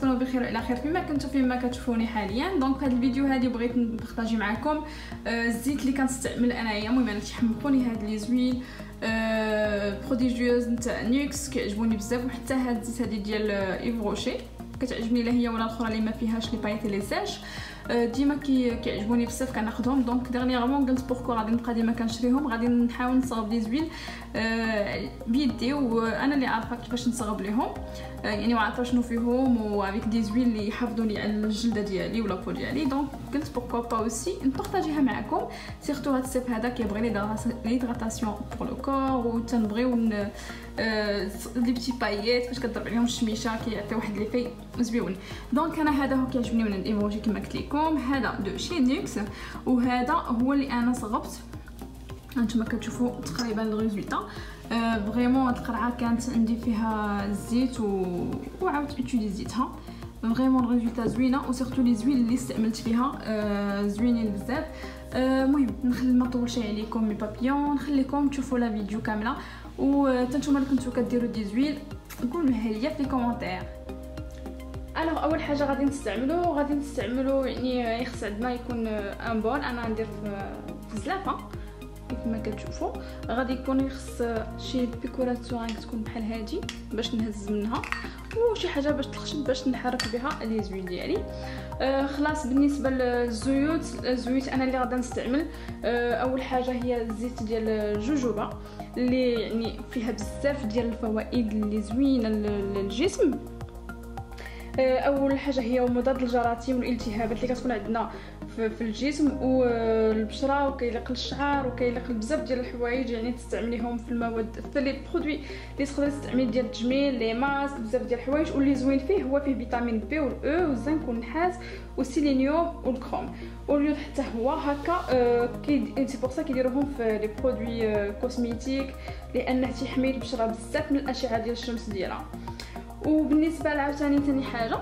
تكونوا بخير وعلى خير فيما كنتو فيما كتشوفوني حاليا. دونك هذا الفيديو هذه بغيت نبارطاجي معكم الزيت اللي كنستعمل انايا. المهم انا تيحمقوني هاد لي زويل بروديجيوز نتاع نيكس كيعجبوني بزاف، وحتى هاد الزيت هذه ديال ايف روشي كتعجبني لا هي ولا الاخرى اللي ما فيهاش لي بايت لي ساج، ديما كيعجبوني بزاف كناخذهم. دونك ديرنييرمون قلت بوركو غادي نبقى ديما كنشريهم، غادي نحاول نصاوب لي زويل بيدي وانا اللي عارفه كيفاش نصاوب ليهم، يعني وعارفه شنو فيهم وافيك دي زويل اللي يحافظوا لي على الجلده ديالي ولا بو ديالي. دونك قلت بوركو با اوسي نبارطاجيها معكم، سيرتو هاد الصيف هذا كيبغي ليدغاتاسيون بور لو كور، وتنبغيو لي بيتي باييت فاش كضرب عليهم الشميشه كيعطي واحد لي في زويون. دونك انا هذا هو كيعجبني من الايموجي كما قلت لكم، هذا دو شي نيكس، وهذا هو اللي انا صغبت. هانتوما كتشوفوا تقريبا الريزولطا. فريمون هاد القرعه كانت عندي فيها الزيت وعاودت اوتيليزيتها. فريمون الريزولطا زوينه، وسيرتو لي زويل اللي استعملت فيها زوينين بزاف. المهم نخلي ما نطولش عليكم مي بابيون، نخليكم تشوفوا لا فيديو كامله، وتنتوما اللي كنتو كديروا دي زويل قولوا لي في لي كومونتير. الوغ اول حاجه غادي نستعملوا يعني يخص عندنا يكون ان بول. انا ندير في الزلافه كما كتشوفوا، غادي يكون يخص شي بيكوراتور تكون بحال هادي باش نهز منها، وشي حاجه باش تخشب باش نحرك بها لي زويل ديالي. خلاص بالنسبه الزيوت انا اللي غادي نستعمل اول حاجه هي الزيت ديال الجوجوبا اللي يعني فيها بزاف ديال الفوائد اللي زوينه للجسم. اول حاجه هي مضاد للجراثيم والالتهابات اللي كتكون عندنا في الجسم والبشره، وكيليق للشعر وكيليق بزاف ديال الحوايج، يعني تستعمليهم في المواد في لي برودوي اللي تقدري تستعملي ديال التجميل لي ماسك بزاف ديال الحوايج. واللي زوين فيه هو فيه فيتامين بي والاو والزنك والنحاس والسيلينيوم والكروم واليود حتى هو هكا. سي بور سا كيديروهم في لي برودوي كوسميتيك لانه تيحمي البشره بزاف من الاشعه ديال الشمس ديالها. وبالنسبه لعاوتاني ثاني حاجه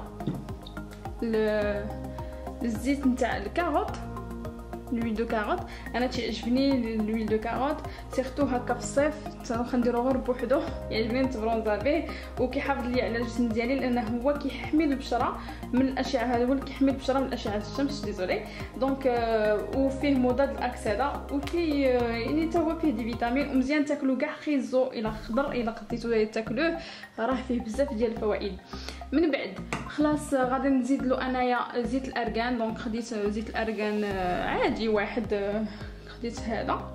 الزيت نتاع الكاروت، لويل دو كاروت، انا تعجبني لويل دو كاروت سيرتو هكا في الصيف كنديرو غير بوحدو، يعجبني نتبرونزا به وكيحافظ لي على الجسم ديالي لانه هو كيحمي البشره من الاشعه، هذا هو اللي كيحمي البشره من اشعه الشمس ديزولي. دونك وفيه مضاد الاكسده وفي يعني حتى هو فيه دي فيتامين، ومزيان تاكلو كاع خيزو الى خضر الى قديتو تاكلوه، راه فيه بزاف ديال الفوائد. من بعد خلاص غادي نزيد له انايا زيت الارغان. دونك خديت زيت الارغان عادي واحد، خديت هذا.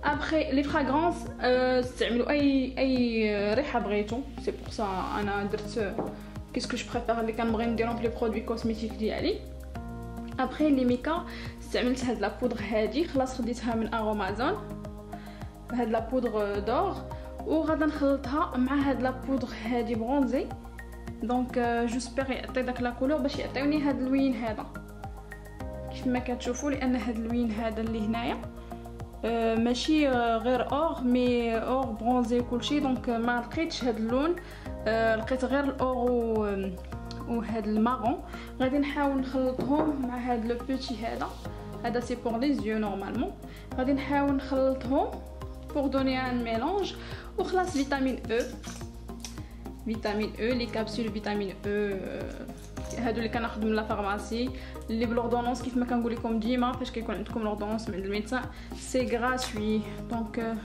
ابخي لي فراغرانس استعملوا اي ريحه بغيتو، سي بور سا انا درت كيسكو جو بريفير اللي كنبغي نديرهم في لي برودوي كوسميتيك ديالي. ابخي لي ميكا استعملت هاد لا بودر هادي، خلاص خديتها من ارومازون، هاد لا بودر دور، وغادا نخلطها مع هاد لا بودر هادي برونزي. دونك جوسبيغ يعطي داك لا كولور باش يعطيوني هاد اللوين هذا كيف ما كتشوفوا، لان هاد اللوين هذا اللي هنايا ماشي غير اور مي اور برونزي وكلشي. دونك ما لقيتش هاد اللون، لقيت غير الاور وهاد المارون. غادي نحاول نخلطهم مع هاد لو بوتي هذا سي بور لي زيو نورمالمون. غادي نحاول نخلطهم بور دوني ان ميلونج. وخلاص فيتامين او لي كابسول فيتامين او هادو اللي كناخذ من لا فارماسي اللي بلوردونونس كيف ما كنقول لكم ديما فاش كيكون عندكم لوردونونس من الميدسان سي غراتوي. دونك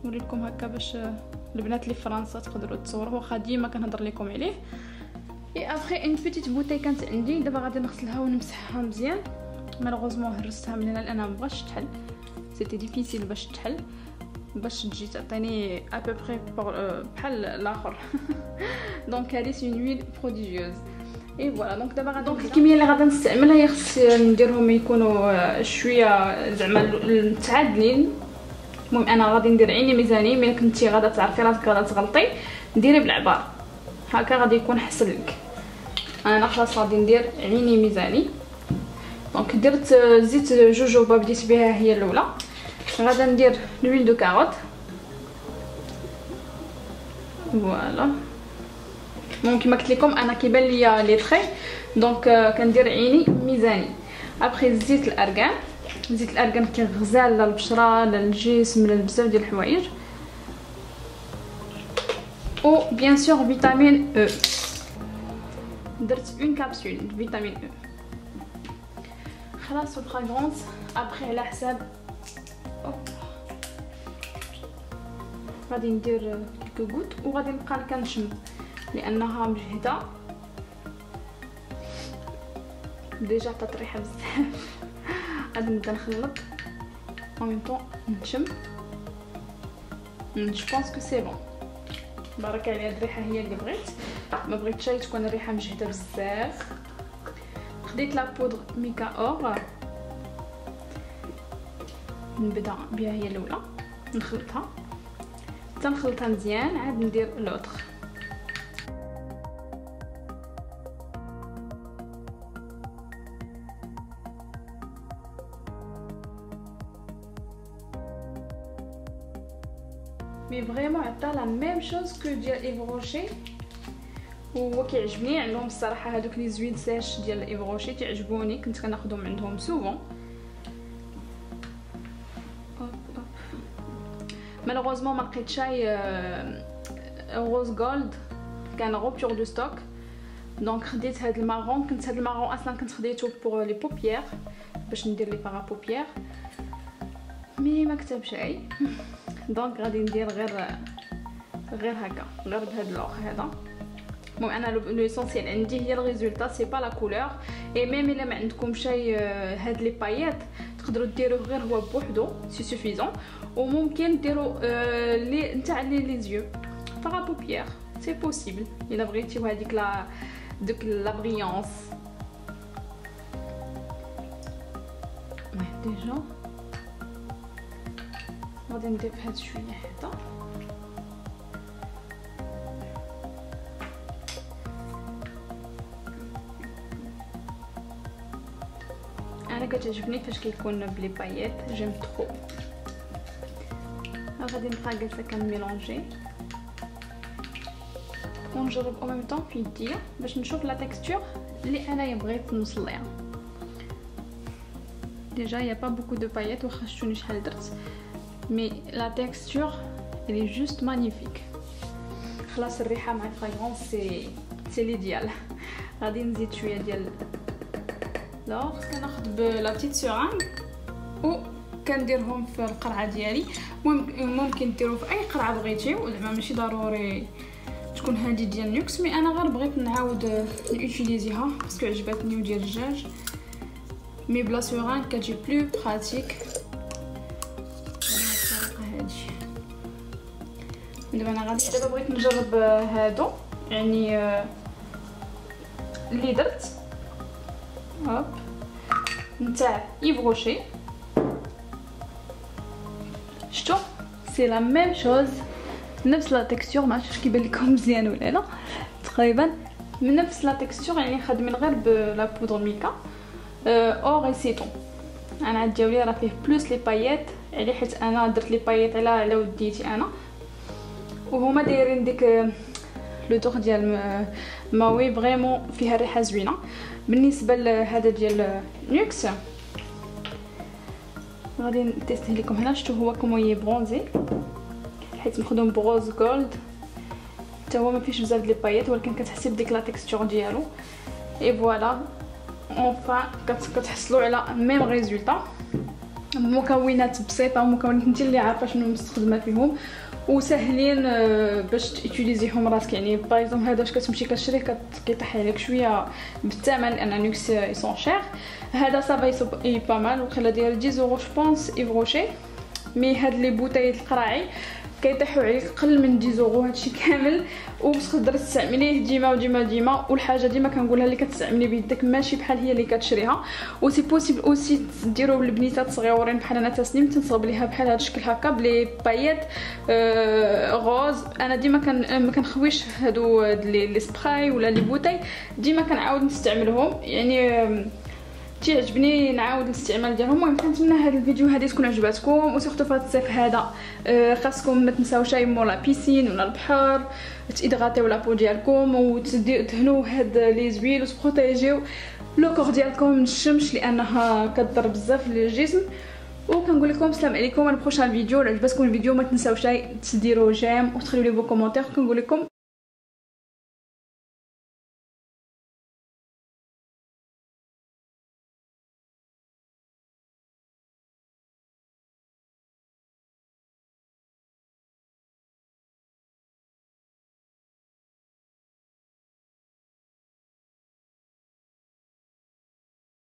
نوريكم هكا باش البنات اللي في فرنسا تقدروا تصوروه، واخا ديما كنهضر لكم عليه. اي ابخي اون بيتيت بوتاي كانت عندي، دابا غادي نغسلها ونمسحها مزيان. مالوغوزمون هرستها من هنا لانها مبغاش تحل، سيتي ديفيسيل باش تحل، باش تجي تعطيني ابوبري بحال الاخر. دونك هذه سي ويل بروديجيوز. اي فوالا. دونك دابا دونك الكميه اللي غادي نستعملها هي خص نديرهم يكونوا شويه زعما متعادلين. المهم انا غادي ندير عيني ميزاني، ملي كنتي غادا تعرفي راسك غادا تغلطي ديري بالعبار هكا غادي يكون احسن لك. انا خلاص غادي ندير عيني ميزاني. دونك درت زيت جوجوبا بديت بها هي الاولى. غادا ندير لويل دو كاروت فوالا. ممكن كما قلت لكم انا كيبان ليا لي تري، دونك كندير عيني ميزاني. ابخي زيت الارغان كيغزال للبشره للجسم لبزاف ديال الحوايج. و بيان سور فيتامين او درت اون كابسول فيتامين او. خلاص الفراغونس ابري على حساب غادي ندير كيلكو غوت وغادي نبقى كنشم لانها مجهده ديجا عطات ريحه بزاف. غادي نبدا نخلط en même temps نشم. جو بونس كو سي بون. بارك عليها الريحه هي اللي بغيت، ما بغيتش تكون الريحه مجهده بزاف. خديت لا بودر ميكا اور نبدا بها هي الاولى نخلطها تنخلطها مزيان عاد ندير لوطخ. مي فريمون عطا لا ميم شوز كو ديال ايف روشي وهو كيعجبني. عندهم الصراحه هذوك لي زويل ساش ديال ايف روشي تعجبوني، كنت كناخذهم عندهم سوفون. مالوغوزمون ما لقيتش روز جولد، كان روبتور دو ستوك، دونك خديت هاد المارون. كنت هاد المارون اصلا كنت خديته بور لي بوبيير باش ندير لي بارا بوبيير مي ما كتبش اي دونك غادي ندير غير هكا، غير بهاد اللوغ هذا. المهم انا لو اسونسيال عندي هي الريزولطا سي با لا كولور. اي ميم الا ما عندكمش هاد لي بايات تقدروا ديروه غير هو بوحدو سي سوفيزون، وممكن ديروا لي نتاع لي زيو بارا بوبيير سي بوسيبل الا بغيتيو هذيك لا بريونس. ديجا غادي ندير بهاد شويه هذا. انا كتعجبني فاش كيكون بلي بايات، جيم ترو. غادي نبقى جالسه كنميلونجي ونجرب او ميم طون في يديا باش نشوف لا تيكستور اللي انايا بغيت نوصل ليها. ديجا يا با بوكو دو بايات واخا شفتوني شحال درت، مي لا تيكستور الي جوست مانيفيك. خلاص الريحه مع الفراغونس سي ليديال. غادي نزيد شويه ديال لوغ، كناخذ بلا بتيت سورانغ و كنديرهم في القرعه ديالي. ممكن ديروا في اي قرعه بغيتيو، زعما ماشي ضروري تكون هذه ديال نيوكس، مي انا غير بغيت نعاود نوتيليزيها باسكو عجبتني وديال الدجاج. مي بلا سورانغ كتجي بلو براتيك بالطريقه هذه. دابا انا دابا بغيت نجرب هادو يعني اللي درت هوب نتاع ايف روشي. شتو سي لا ميم شوز، نفس لا تيكستور، ما عرفتش كيبان لكم مزيان ولا لا، تقريبا من نفس لا تيكستور، يعني خادمين غير بلا بودر ميكا اور سيتون. انا عاد ديالي راه فيه بلوس لي بايات على حيت انا درت لي بايات على وديتي انا، وهما دايرين ديك لو دور ديال ماوي فريمون فيها ريحه زوينه. بالنسبه لهذا ديال نيوكس غادي نتيستيه لكم هنا. شتو هو كوموي برونزي حيت مخدوم بروز جولد، حتى هو ما فيش بزاف ديال البايات ولكن كتحسي بديك لا تيكستور ديالو. اي فوالا اونفا كتحصلوا على ميم ريزولطا. مكونات بسيطه ومكونات انت اللي عارفه شنو مستخدمه فيهم وسهلين باش تيوتيليزيهم راسك. يعني باغ اكزومبل هذا واش كتمشي كتشريه كيطيح عليك شويه بالثمن لان نيكس يسون شير. هذا صافا اي با مال، وخلا ديال 10 يورو جو بونس ايف روشي. مي هاد لي بوطيات القراعي كيطيحوا عليك قل من 10 يورو هادشي كامل، وباش تقدر تستعمليه ديما وديما ديما. والحاجه ديما كنقولها اللي كتستعملي بيدك ماشي بحال هي اللي كتشريها. وسي بوسيبل اوسي ديروا للبنيتات صغيورين بحال انا تسنيم تنصب ليها بحال هذا الشكل هكا بلي بايات غوز. انا ديما ما كنخويش هادو لي سبراي ولا لي بوطي، ديما كنعاود نستعملهم يعني تيعجبني نعاود الاستعمال ديالهم. المهم كنتمنى هذا الفيديو هذه تكون عجباتكم، وسورتو في هذا الصيف هذا خاصكم ما تنساوش يمو لا بيسين ولا البحر، تيدغاتيو لابو ديالكم وتدهنوا هاد لي زويل وتبروتيجيو لو كور ديالكم من الشمس لانها كضر بزاف للجسم. وكنقول لكم السلام عليكم. البروشان فيديو عجبتكم الفيديو ما تنساوش تديروا جيم وتخليو لي بو كومونتير. كنقول لكم